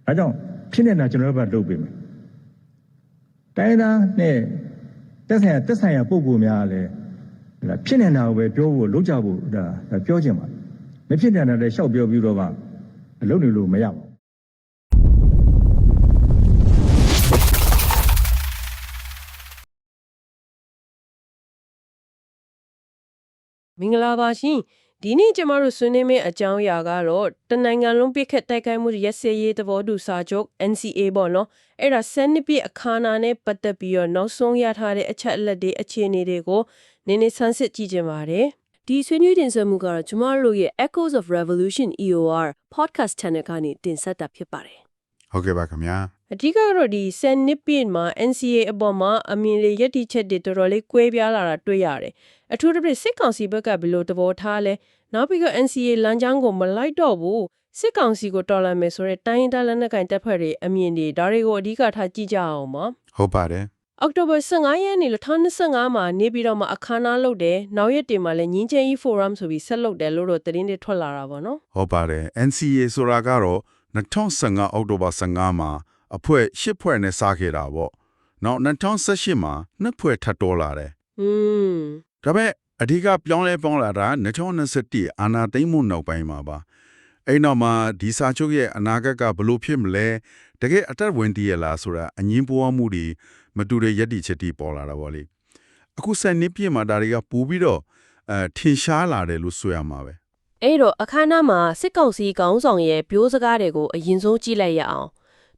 ဒါကြောင့်ဖြစ်နေတာကျွန်တော်တို့ကလုပ်ပေးမယ်တိုင်းသားနဲ့တက်ဆိုင်ရာပုံပုံများလည်းဖြစ်နေတာကိုပဲပြောဖို့လုပ်ကြဖို့ဒါပြောချင်ပါတယ်မဖြစ်နေတာလည်းရှောက်ပြောပြီးတော့မှလုပ်နေလို့မရပါဘူးမင်္ဂလာပါရှင်ဒီနေ့ကျမတို့ဆွေးနွေးမယ့်အကြောင်းအရာကတော့တနိုင်ငံလုံးပြည့်ခက်တိုက်ခိုက်မှုရက်စဲရေးသဘောတူစာချုပ် NCA ပေါ့နော်အဲ့ဒါ7နှစ်ပြည့်အခမ်းအနားနဲ့ပတ်သက်ပြီးတော့နောက်ဆုံးရထားတဲ့အချက်အလက်တွေအခြေအနေတွေကိုနည်းနည်းဆန်းစစ်ကြည့်ကြပါမယ်ဒီဆွေးနွေးတင်ဆက်မှုကတော့ကျမတို့ရဲ့ Echoes of Revolution EOR podcast channel ကနေတင်ဆက်တာဖြစ်ပါတယ်ဟုတ်ကဲ့ပါခင်ဗျာအဓိကတော့ဒီ7နှစ်ပြည့်မှာ NCA အပေါ်မှာအမြင်လေးရည်တည်ချက်တွေတော်တော်လေးကွဲပြားလာတာတွေ့ရတယ်အထူးသဖြင့်စစ်ကောင်စီဘက်ကဘယ်လိုသဘောထားလဲနောက်ပြီးတော့ NCA လမ်းကြောင်းကိုမလိုက်တော့ဘူးစစ်ကောင်စီကိုတော်လှန်မယ်ဆိုတဲ့တိုင်းဒေသလက်နက်ကိုင်တပ်ဖွဲ့တွေအမြင်တွေဒါတွေကိုအဓိကထားကြည့်ကြအောင်ပါဟုတ်ပါတယ်အောက်တိုဘာ15ရက်နေ့2025မှာနေပြီးတော့မှအခမ်းအနားလုပ်တယ်နောက်ရက်တင်မှာလည်းငင်းချင်း forum ဆိုပြီးဆက်လုပ်တယ်လို့တော့သတင်းတွေထွက်လာတာပေါ့နော်ဟုတ်ပါတယ် NCA ဆိုတာကတော့2015အောက်တိုဘာ15မှာအဖွဲ့10ဖွဲ့နဲ့စခဲ့တာပေါ့နောက်2018မှာ2ဖွဲ့ထပ်တော်လာတယ်ဒါပေမဲ့အဓိကပြောင်းလဲပေါင်းလာတာ2021အာဏာသိမ်းမှုနောက်ပိုင်းမှာပါအဲ့နောက်မှာဒီစာချုပ်ရဲ့အနာဂတ်ကဘလို့ဖြစ်မလဲတကယ်အသက်ဝင်တည်ရလားဆိုတာအငင်းပွားမှုတွေမတူတဲ့ယက်တီချက်တီပေါ်လာတာပေါ့လေအခုစနေပြည့်မှာဒါတွေကပိုပြီးတော့ထင်ရှားလာတယ်လို့ဆိုရမှာပဲအဲ့တော့အခမ်းအနားမှာစစ်ကောင်စီခေါင်းဆောင်ရဲ့ပြောစကားတွေကိုအရင်ဆုံးကြည့်လိုက်ရအောင်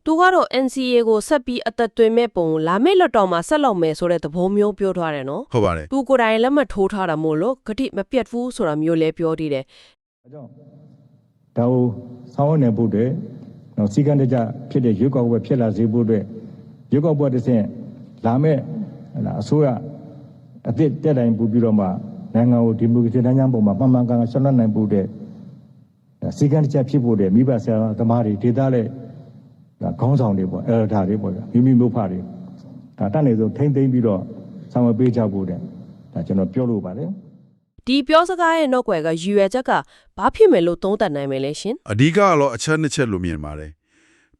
သူကတော့ NCA ကိုဆက်ပြီးအသက်သွင်းမဲ့ပုံလာမယ့်လက်တော်မှာဆက်လောက်မယ်ဆိုတဲ့သဘောမျိုးပြောထားတယ်နော်ဟုတ်ပါတယ်သူကိုယ်တိုင်လက်မှတ်ထိုးထားတာမို့လို့ဂတိမပြတ်ဘူးဆိုတာမျိုးလည်းပြောသေးတယ်အဲကြောင့်ဒါကိုဆောင်းနေဖို့အတွက်နော်စီကံတကြဖြစ်တဲ့ရွေးကောက်ပွဲဖြစ်လာစေဖို့အတွက်ရွေးကောက်ပွဲတစ်ဆင့်လာမယ့်အစိုးရအသစ်တက်တိုင်းပူပြီးတော့မှနိုင်ငံကိုဒီမိုကရေစီနိုင်ငံပုံမှာမှန်မှန်ကန်ကန်ဆက်လက်နိုင်ဖို့အတွက်စီကံတကြဖြစ်ဖို့အတွက်မိဘဆရာသမားတွေဒေသနဲ့ခေါင်းဆောင်တွေပေါ့အဲ့ဒါတွေပေါ့ဗျာမိမျိုးဖတွေဒါတတ်နေဆုံးထိမ့်သိမ့်ပြီးတော့ဆောင်ရွက်ပေးကြဖို့တဲ့ဒါကျွန်တော်ပြောလို့ပါတယ်ဒီပြောစကားရဲ့နောက်ွယ်ကယူရချက်ကဘာဖြစ်မယ်လို့သုံးသပ်နိုင်မယ်လဲရှင်အဓိကတော့အချက်နှစ်ချက်လို့မြင်ပါတယ်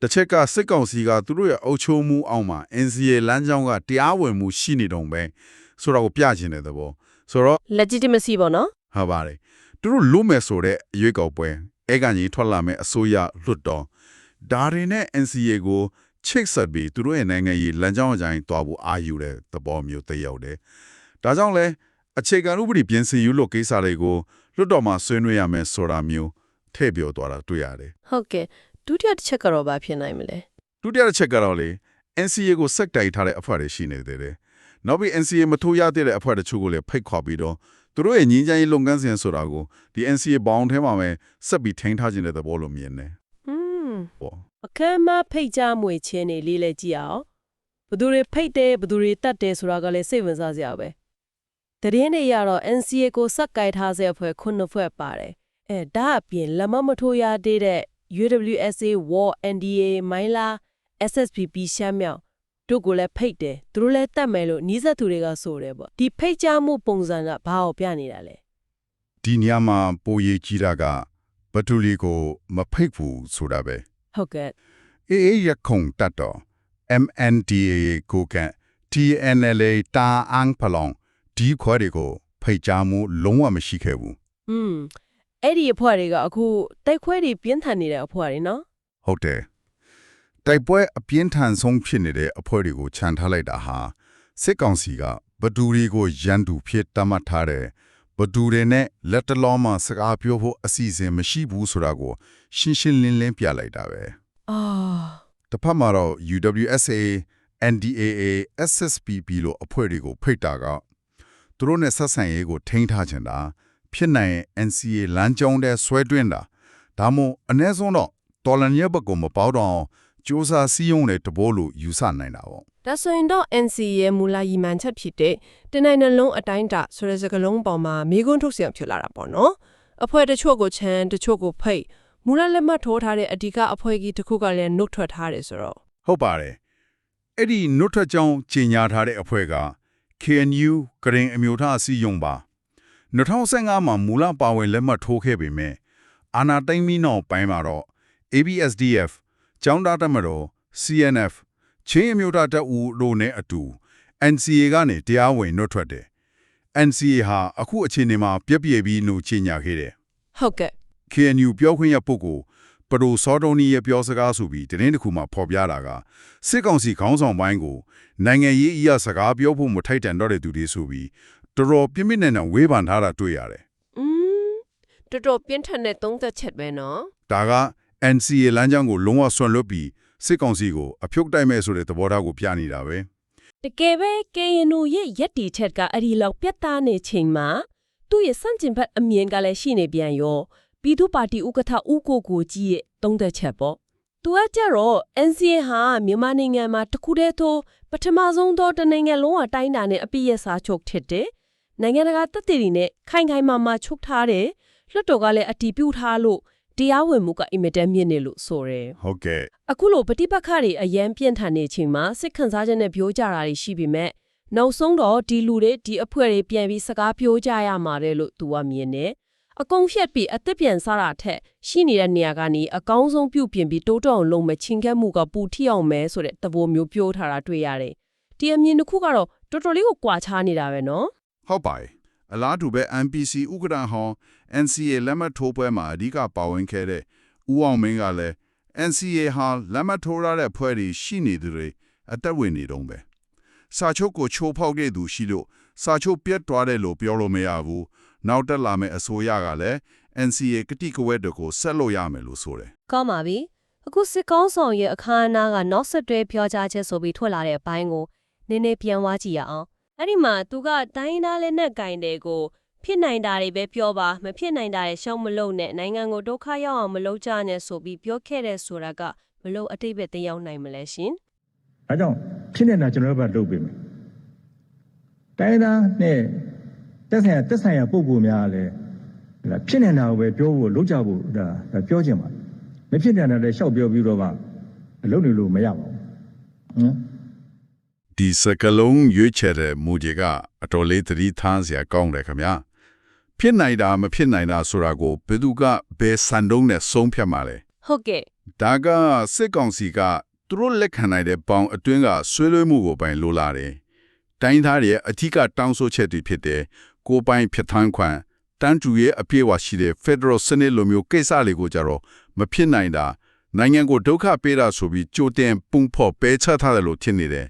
တစ်ချက်ကစစ်ကောင်စီကသူတို့ရဲ့အုပ်ချုပ်မှုအောက်မှာ NCA လမ်းကြောင်းကတရားဝင်မှုရှိနေတုံပဲဆိုတော့ကိုပြချင်တဲ့သဘောဆိုတော့ legitimacy ပေါ့နော်ဟုတ်ပါတယ်သူတို့လုံးမယ်ဆိုတဲ့အရွေးကောက်ပွဲအဲ့ကနေထွက်လာမယ့်အစိုးရလွတ်တော်ဒါတွေနဲ့ NCA ကိုချိတ်ဆက်ပြီးသူတို့ရဲ့နိုင်ငံရေးလမ်းကြောင်းအတိုင်းတွားဖို့အာယူတဲ့သဘောမျိုးတည်ရောက်တယ်။ဒါကြောင့်လဲအခြေခံဥပဒေပြင်ဆင်ယူလို့ကိစ္စတွေကိုလွတ်တော်မှာဆွေးနွေးရမယ်ဆိုတာမျိုးထည့်ပြောသွားတာတွေ့ရတယ်။ဟုတ်ကဲ့ဒုတိယတစ်ချက်ကတော့ဘာဖြစ်နိုင်မလဲ။ဒုတိယတစ်ချက်ကတော့လေ NCA ကိုစက်တိုက်ထားတဲ့အဖွဲ့တွေရှိနေသေးတယ်။နောက်ပြီး NCA မထိုးရသေးတဲ့အဖွဲ့တချို့ကိုလည်းဖိတ်ခေါ်ပြီးတော့သူတို့ရဲ့ငြင်းချမ်းရေးလုပ်ငန်းစဉ်ဆိုတာကိုဒီ NCA ဘောင်ထဲမှာပဲဆက်ပြီးထိန်းထားခြင်းတဲ့သဘောလိုမြင်တယ်။ဟုတ်အခမ်းအနားဖိတ်ကြားမွေချင်းနေလေးလဲကြည့်အောင်ဘသူတွေဖိတ်တယ်ဘသူတွေတတ်တယ်ဆိုတာကလည်းစိတ်ဝင်စားစရာပဲတရင်တွေရတော့ NCA ကိုစက်ကိုက်ထားစေအဖွဲ့9ဖွဲ့ပါတယ်ဒါအပြင်လက်မမထိုးရသေးတဲ့ UWSA War NDA မိုင်းလာ SSPP ရှမ်းမြောက်တို့ကိုလည်းဖိတ်တယ်သူတို့လည်းတတ်မယ်လို့နီးစပ်သူတွေကဆိုတယ်ပေါ့ဒီဖိတ်ကြားမှုပုံစံကဘာကိုပြနေတာလဲဒီညမှာပိုရေးကြီးတာကဘသူလီကိုမဖိတ်ဘူးဆိုတာပဲဟုတ်ကဲ့အေးရခုံတတ်တော့ MNDAA ကိုက TNLA တာအန်းဖလောင်ဒီခွဲတွေကိုဖိတ်ကြားမှုလုံးဝမရှိခဲ့ဘူးအဲ့ဒီအဖွဲ့တွေကအခုတိုက်ခွဲတွေပြင်းထန်နေတဲ့အဖွဲ့တွေနော်ဟုတ်တယ်တိုက်ပွဲအပြင်းထန်ဆုံးဖြစ်နေတဲ့အဖွဲ့တွေကိုခြံထားလိုက်တာဟာစစ်ကောင်စီကဘသူတွေကိုရန်သူဖြစ်တတ်မှတ်ထားတဲ့ဘသူတွေနဲ့လက်တလုံးမှာစကားပြောဖို့အစီအစဉ်မရှိဘူးဆိုတာကိုရှင်းရှင်းလင်းလင်းပြလိုက်တာပဲတစ်ဖက်မှာတော့ UWSA NDAA SSPP လို့အဖွဲ့တွေကိုဖိတ်တာကသူတို့နဲ့ဆက်ဆံရေးကိုထိန်းထားချင်တာဖြစ်နိုင် NCA လမ်းကြောင်းတဲ့ဆွဲတွင်းတာဒါမှမဟုတ်အ ਨੇ ဆုံးတော့တော်လန်ရဲ့ဘက်ကိုမပေါတော့စ조사စည်းရုံးတဲ့တဘောလို့ယူဆနိုင်တာပေါ့ဒါဆိုရင်တော့ NCA ရဲ့မူလရည်မှန်းချက်ဖြစ်တဲ့တနိုင်ငံလုံးအတိုင်းအတာဆိုတဲ့စကားလုံးပေါ်မှာမိကွန်းထုတ်เสียงဖြစ်လာတာပေါ့နော်အဖွဲ့တချို့ကိုချမ်းတချို့ကိုဖိတ်မူလလက်မှတ်ထိုးထားတဲ့အဓိကအဖွဲ့ကြီးတစ်ခုကလည်းနှုတ်ထွက်ထားတယ်ဆိုတော့ဟုတ်ပါတယ်အဲ့ဒီနှုတ်ထွက်ကြောင်းကြီးညာထားတဲ့အဖွဲ့က KNU ကရင်အမျိုးသားအစည်းအရုံးပါ2015မှာမူလပါဝင်လက်မှတ်ထိုးခဲ့ပေမဲ့အာဏာသိမ်းပြီးနောက်ပိုင်းမှာတော့ ABSDF ကျောင်းသားတက်မတော် CNF ချင်းအမျိုးသားတပ်ဦးတို့နဲ့အတူ NCA ကနေတရားဝင်နှုတ်ထွက်တယ် NCA ဟာအခုအခြေအနေမှာပြည့်ပြည့်ပြီးနှုတ်ချညာခဲ့တယ် ဟုတ်ကဲ့ KNU ပြောခွင့်ရပုဂ္ဂိုလ်ပဒိုစောတော်နီရဲ့ပြောစကားဆိုပြီးတင်းတစ်ခုမှဖော်ပြတာကစစ်ကောင်စီခေါင်းဆောင်ပိုင်းကိုနိုင်ငံရေးအရာစကားပြောဖို့မထိုက်တန်တော့တဲ့သူတွေဆိုပြီးတော်တော်ပြင်းပြင်းထန်ထန်ဝေဖန်ထားတာတွေ့ရတယ် တော်တော်ပြင်းထန်တဲ့သုံးသက်ချက်ပဲနော် ဒါက NCA လမ်းကြောင်းကိုလုံးဝဆွန့်လွတ်ပြီးစစ်ကောင်စီကိုအဖြုတ်တိုက်မဲ့ဆိုတဲ့သဘောထားကိုပြနေတာပဲ တကယ်ပဲ KNU ရဲ့ရက်တီချက်ကအဲ့ဒီလောက်ပြတ်သားနေချိန်မှာသူ့ရဲ့စန့်ကျင်ဘက်အမြင်ကလည်းရှိနေပြန်ရောပြည်သူ့ပါတီဥက္ကဋ္ဌဦးကိုကြီးရဲ့သုံးသက်ချက်ပေါ့သူကကြတော့ NCA ဟာမြန်မာနိုင်ငံမှာတခုတည်းသောပထမဆုံးသောတနိုင်ငံလုံးအတိုင်းအတာနဲ့အပြည့်ရဲ့စာချုပ်ထစ်တယ်နိုင်ငံတကာတပ်တွေနဲ့ခိုင်ခိုင်မာမာချုပ်ထားတယ်လွှတ်တော်ကလည်းအတည်ပြုထားလို့တရားဝင်မှုကအင်မတန်မြင့်နေလို့ဆိုရယ် ဟုတ်ကဲ့ အခုလိုပฏิပတ်ခတွေအရန်ပြင်းထန်နေချိန်မှာစစ်ခန်းစားချက်နဲ့ပြောကြတာတွေရှိပေမဲ့နောက်ဆုံးတော့ဒီလူတွေဒီအဖွဲ့တွေပြန်ပြီးစကားပြောကြရမှာတယ်လို့သူကမြင်တယ်အကုန်ဖြတ်ပြီးအသက်ပြန်စားတာထက်ရှိနေတဲ့နေရာကနေအကောင်းဆုံးပြုပြင်ပြီးတိုးတက်အောင်လုပ်မယ်ချင်းကပ်မှုကပူထိအောင်မယ်ဆိုတဲ့သဘောမျိုးပြောထားတာတွေ့ရတယ်ဒီအမြင်တစ်ခုကတော့တော်တော်လေးကိုကွာခြားနေတာပဲနော် ဟုတ်ပါရဲ့အလားတူပဲ MPC ဥက္ကဋ္ဌဟောင်း NCA လက်မှတ်ထိုးပွဲမှာအဓိကပါဝင်ခဲ့တဲ့ဦးအောင်မင်းကလည်း NCA ဟာလက်မှတ်ထိုးရတဲ့ဖွဲ့တွေရှိနေသူတွေအသက်ဝင်နေတော့ပဲစာချုပ်ကိုချိုးဖောက်ခဲ့သူရှိလို့စာချုပ်ပြတ်သွားတယ်လို့ပြောလို့မရဘူးနောက်တက်လာမယ့်အစိုးရကလည်း NCA ကတိကဝတ်တွေကိုဆက်လို့ရမယ်လို့ဆိုတယ် ကောင်းပါပြီအခုစစ်ကောင်းဆောင်ရဲ့အခမ်းအနားကနောက်ဆက်တွဲပြောကြားချက်ဆိုပြီးထွက်လာတဲ့အပိုင်းကိုနည်းနည်းပြန်ဝါကြည့်ရအောင်အဲ့ဒီမှာသူကတိုင်းသားလက်နဲ့ကင်တယ်ကိုဖြစ်နိုင်တာတွေပဲပြောပါမဖြစ်နိုင်တာတွေရှောက်မလုပ်နဲ့နိုင်ငံကိုဒုက္ခရောက်အောင်မလုပ်ကြနဲ့ဆိုပြီးပြောခဲ့တဲ့ဆိုတာကဘလို့အတိတ်ပဲတရောက်နိုင်မလဲရှင် ဒါကြောင့်ဖြစ်နေတာကျွန်တော်တို့ကလုပ်ပေးမယ်တိုင်းသားနဲ့တက်ဆိုင်ရာပုံပုံများလည်းဖြစ်နေတာကိုပဲပြောဖို့လုပ်ကြဖို့ဒါပြောချင်ပါတယ်မဖြစ်နေတာလည်းရှောက်ပြောပြီးတော့မှလုပ်နေလို့မရပါဘူးဟမ် ဒီစကလုံးရွေးချယ်တဲ့မူကြီးကအတော်လေးသတိထားစရာကောင်းတယ်ခင်ဗျာဖြစ်နိုင်တာမဖြစ်နိုင်တာဆိုတာကိုဘယ်သူကဘယ်စံတုံးနဲ့ဆုံးဖြတ်မှာလဲ ဟုတ်ကဲ့ ဒါကစစ်ကောင်စီကသူတို့လက်ခံနိုင်တဲ့ပေါင်အတွင်းကဆွေးနွေးမှုကိုပိုင်လိုလာတယ်တိုင်းသားရဲ့အထက်ကတောင်းဆိုချက်တွေဖြစ်တဲ့ကိုပိုင်ဖြစ်ထန်းခွန်တန်းတူရဲ့အပြည့်အဝရှိတဲ့ Federal စနစ်လိုမျိုးကိစ္စတွေကိုကြတော့မဖြစ်နိုင်တာနိုင်ငံကိုဒုက္ခပေးတာဆိုပြီးကြိုတင်ပုံဖော်ပေးချထားတယ်လို့ထင်နေတယ်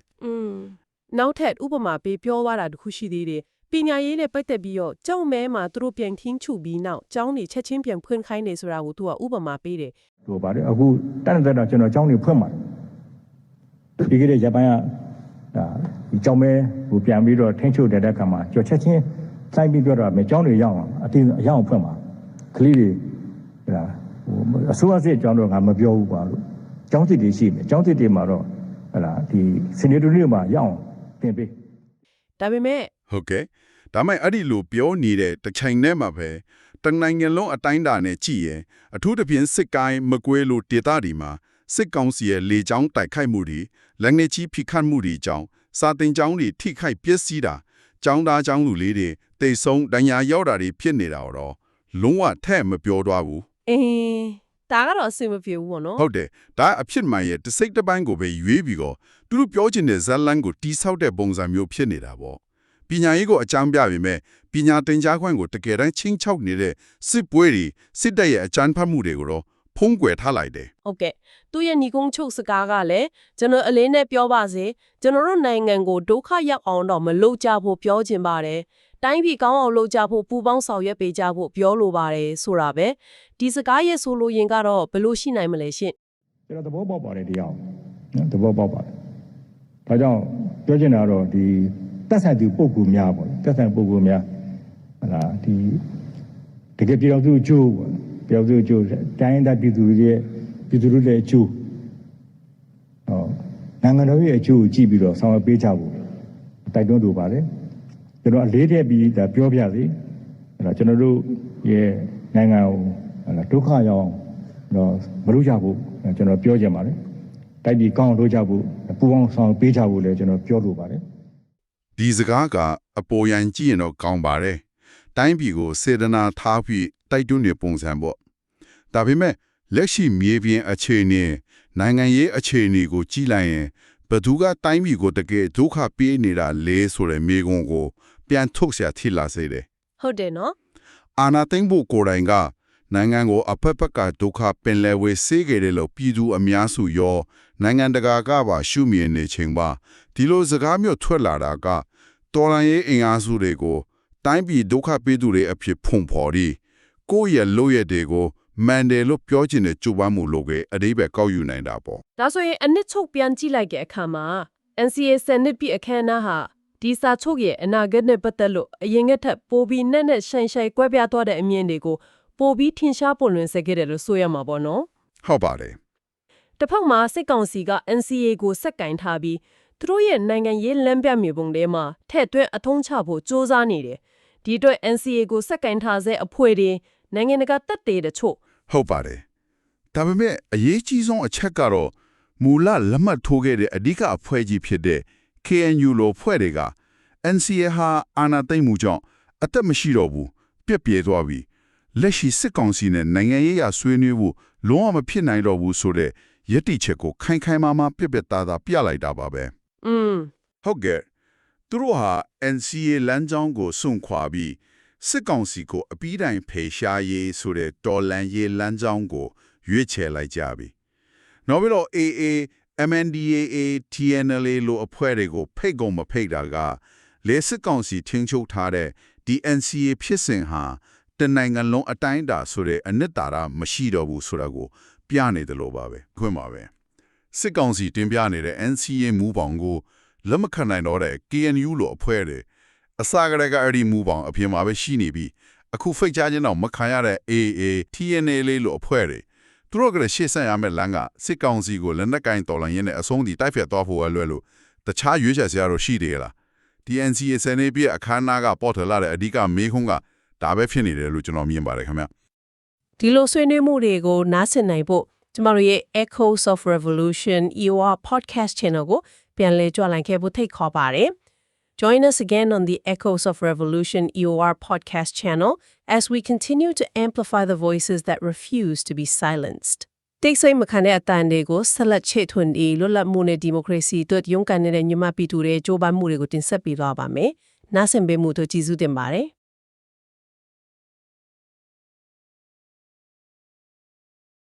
နောက်ထပ်ဥပမာပေးပြောသွားတာတခုရှိသေးတယ်ပညာရေးနဲ့ပတ်သက်ပြီးတော့ကျောင်းမဲမှာသူတို့ပြန်ထင်းချုပ်ပြီးနောက်ကျောင်းတွေချက်ချင်းပြန်ဖွင့်ခိုင်းနေဆိုတာကိုသူကဥပမာပေးတယ် ဟိုပါတယ်အခုတန်းတဲ့တော့ကျွန်တော်အကြောင်းတွေဖွင့်ပါတယ်ဒီကနေ့ဂျပန်ကဒါဒီကြောင်းမဲဟိုပြန်ပြီးတော့ထိန်းချုပ်တဲ့အခါမှာကျော်ချက်ချင်းစိုင်းပြီးပြောတော့မယ်ကျောင်းတွေရောက်အောင်အတင်းအရောက်ဖွင့်ပါကလေးတွေဒါဟိုအစိုးရစစ်အကြောင်းတော့ငါမပြောဘူးကွာလို့ကျောင်းစစ်တွေရှိတယ်ကျောင်းစစ်တွေမှာတော့ဟလာဒီစနေတူတွေမှာရောက်အောင်ပြင်ပေး ဒါပေမဲ့ ဟုတ်ကဲ့ဒါမှအဲ့ဒီလိုပြောနေတဲ့တစ်ချိန်နဲ့မှာပဲတနိုင်ငံလုံးအတိုင်းအတာနဲ့ကြည့်ရင်အထူးသဖြင့်စစ်ကိုင်းမကွေးလိုဒေသတွေမှာစစ်ကောင်စီရဲ့လေကြောင်းတိုက်ခိုက်မှုတွေလက်နက်ကြီးဖိခတ်မှုတွေကြောင့်စာတင်ကျောင်းတွေထိခိုက်ပျက်စီးတာကျောင်းသားကျောင်းလူလေးတွေတိတ်ဆုံးဒဏ်ရာရောက်တာတွေဖြစ်နေတာတော့လုံးဝထဲ့မပြောတော့ဘူး ဒါကတော့အဆင်မပြေဘူးပေါ့နော် ဟုတ်တယ်ဒါအဖြစ်မှန်ရဲ့တစ်စိတ်တစ်ပိုင်းကိုပဲရွေးပြီးတော့သူတို့ပြောချင်တဲ့ဇက်လန်ကိုတီးဆောက်တဲ့ပုံစံမျိုးဖြစ်နေတာပေါ့ပညာရေးကိုအကြောင်းပြပေမဲ့ပညာသင်ကြားခွင့်ကိုတကယ်တမ်းချင်းချောက်နေတဲ့စစ်ပွဲတွေစစ်တပ်ရဲ့အကြမ်းဖက်မှုတွေကိုတော့ဖုံးကွယ်ထားလိုက်တယ် ဟုတ်ကဲ့သူရဲ့ညီကုန်းချုပ်စကားကလည်းကျွန်တော်အလေးနဲ့ပြောပါစေကျွန်တော်တို့နိုင်ငံကိုဒုက္ခရောက်အောင်တော့မလုပ်ကြဖို့ပြောချင်ပါတယ်တိုင်းပြည်ကောင်းအောင်လုပ်ကြဖို့ပူပေါင်းဆောင်ရွက်ပေးကြဖို့ပြောလိုပါတယ်ဆိုတာပဲဒီစကားရဲ့ဆိုလိုရင်ကတော့ဘယ်လိုရှိနိုင်မလဲရှင့် ကျွန်တော်သဘောပေါက်ပါတယ်တရားနော်သဘောပေါက်ပါတယ်ဒါကြောင့်ပြောချင်တာတော့ဒီတက်ဆိုင်သူပုံကူများပေါ့တက်ဆိုင်ပုံကူများဟလာဒီတကယ်ပြောင်းစုအကျိုးပေါ့ပြောင်းစုအကျိုးတိုင်းဒေသပြည်သူတွေရဲ့အကျိုးနိုင်ငံတော်ရဲ့အကျိုးကိုကြည့်ပြီးတော့ဆောင်ရွက်ပေးကြဖို့တိုက်တွန်းလိုပါတယ်ကျွန်တော်အလေးထည့်ပြီးဒါပြောပြစီအဲ့ဒါကျွန်တော်တို့ရဲ့နိုင်ငံကိုဒုက္ခရောက်တော့မလုပ်ကြဘူးကျွန်တော်ပြောချင်ပါတယ်တိုက်ပြီးကောင်းလုပ်ကြဖို့ပူပေါင်းဆောင်ပေးကြဖို့လည်းကျွန်တော်ပြောလိုပါတယ် ဒီစကားကအပေါ်ယံကြည့်ရင်တော့ကောင်းပါတယ်တိုင်းပြည်ကိုစေတနာထားပြီးတိုက်တွန်းနေပုံစံပေါ့ဒါပေမဲ့လက်ရှိမြေပြင်အခြေအနေ နိုင်ငံရေးအခြေအနေကိုကြည့်လိုက်ရင်ဘသူကတိုင်းပြည်ကိုတကယ်ဒုက္ခပေးနေတာလဲဆိုတဲ့မေးခွန်းကိုပြန်ထုတ်ဆရာထိလာစေတယ် ဟုတ်တယ်နော် အာနာသိမ့်ဖို့ကိုယ်တိုင်ကနိုင်ငံကိုအဖက်ဖက်ကဒုက္ခပင်လယ်ဝေစေးကြတယ်လို့ပြည်သူအများစုရောနိုင်ငံတကာကပါရှုမြင်နေချိန်ပါဒီလိုစကားမျိုးထွက်လာတာကတော်လန်ရေးအင်အားစုတွေကိုတိုင်းပြည်ဒုက္ခပေးသူတွေအဖြစ်ဖုံဖော်ပြီးကိုယ့်ရဲ့လုပ်ရတဲ့ကိုမန်တယ်လို့ပြောချင်တဲ့ကြိုးပမ်းမှုလုပ်ခဲ့အတိပ္ပယ်ကောက်ယူနိုင်တာပေါ့ ဒါဆိုရင်အနစ်ချုပ်ပြန်ကြည့်လိုက်တဲ့အခါမှာ NCA စနစ်ပြအခမ်းအနားဟာဒီစာချုပ်ရဲ့အနာဂတ်နဲ့ပတ်သက်လို့အရင်ကထက်ပိုပြီးနဲ့ဆိုင်ကွဲပြားသွားတဲ့အမြင်တွေကိုပိုပြီးထင်ရှားပေါ်လွင်စေခဲ့တယ်လို့ဆိုရမှာပေါ့နော် ဟုတ်ပါတယ် တစ်ဖက်မှာစစ်ကောင်စီက NCA ကိုစက်ကင်ထားပြီးသူတို့ရဲ့နိုင်ငံရေးလမ်းပြမြေပုံထဲမှာထည့်သွင်းအထုံးချဖို့စ조사နေတယ်ဒီအတွက် NCA ကိုစက်ကင်ထားစေအဖွဲ့တွေနိုင်ငံတကာတပ်တွေတချို့ ဟုတ်ပါတယ်ဒါပေမဲ့အရေးကြီးဆုံးအချက်ကတော့မူလလက်မှတ်ထိုးခဲ့တဲ့အဓိကအဖွဲ့ကြီးဖြစ်တဲ့ KNU လိုဖွဲ့တွေက NCA ဟာအာဏာသိမ်းမှုကြောင့်အသက်မရှိတော့ဘူးပြက်ပြဲသွားပြီလက်ရှိစစ်ကောင်စီနဲ့နိုင်ငံရေးအရဆွေးနွေးဖို့လုံးဝမဖြစ်နိုင်တော့ဘူးဆိုတဲ့ယက်တိချက်ကိုခိုင်ခိုင်မာမာပြက်ပြက်သားသားပြလိုက်တာပါပဲ ဟုတ်ကဲ့သူတို့ဟာ NCA လမ်းကြောင်းကိုစွန့်ခွာပြီးစစ်ကောင်စီကိုအပီးတိုင်ဖေရှားရေးဆိုတဲ့တော်လန်ရေးလမ်းကြောင်းကိုရွေးချယ်လိုက်ကြပြီ။နောက်ပြီးတော့ AA, MNDAA, TNLA လိုအဖွဲ့တွေကိုဖိတ်ကုန်မဖိတ်တာကလေစစ်ကောင်စီထင်းချုပ်ထားတဲ့ဒီ NCA ဖြစ်စဉ်ဟာတနိုင်ငံလုံးအတိုင်းအတာဆိုတဲ့အနှစ်သာရမရှိတော့ဘူးဆိုတာကိုပြနေတယ်လို့ပါပဲ။ခွင့်ပါပဲ။စစ်ကောင်စီတင်ပြနေတဲ့ NCA မူပေါင်းကိုလက်မခံနိုင်တော့တဲ့ KNU လိုအဖွဲ့တွေအစကတည်းကအဲ့ဒီမူပေါင်းအပြင်မှာပဲရှိနေပြီးအခုဖိတ်ကြားခြင်းတော့မခံရတဲ့ AA, TNLA လိုအဖွဲ့တွေသူတို့ကလည်းရှေ့ဆက်ရမယ့်လမ်းကစစ်ကောင်စီကိုလက်နက်ကင်တော်လှန်ရင်းနဲ့အဆုံးထိတိုက်ဖျက်သွားဖို့အလွယ်လို့တခြားရွေးချယ်စရာတော့ရှိသေးလား NCA စနေပြအခမ်းအနားကပေါ်ထွက်လာတဲ့အဓိကမေးခွန်းကဒါပဲဖြစ်နေတယ်လို့ကျွန်တော်မြင်ပါတယ်ခင်ဗျ ဒီလိုဆွေးနွေးမှုတွေကိုနားဆင်နိုင်ဖို့ကျမတို့ရဲ့ Echoes of Revolution EOR podcast channel ကိုပြန်လည်ကြွလိုက်ခဲ့ဖို့ထိတ်ခေါ်ပါတယ် Join us again on the Echoes of Revolution EOR podcast channel as we continue to amplify the voices that refuse to be silenced. တိတ်ဆိတ်မခံတဲ့အတန်တွေကိုဆက်လက်ချေထွန်းပြီးလွတ်လပ်မှုနဲ့ဒီမိုကရေစီတို့ရုန်းကန်နေတဲ့ညီမပြည်သူတွေကြိုးပမ်းမှုတွေကိုတင်ဆက်ပေးသွားပါမယ်။နားဆင်ပေးမှုတို့ကျေးဇူးတင်ပါတယ်။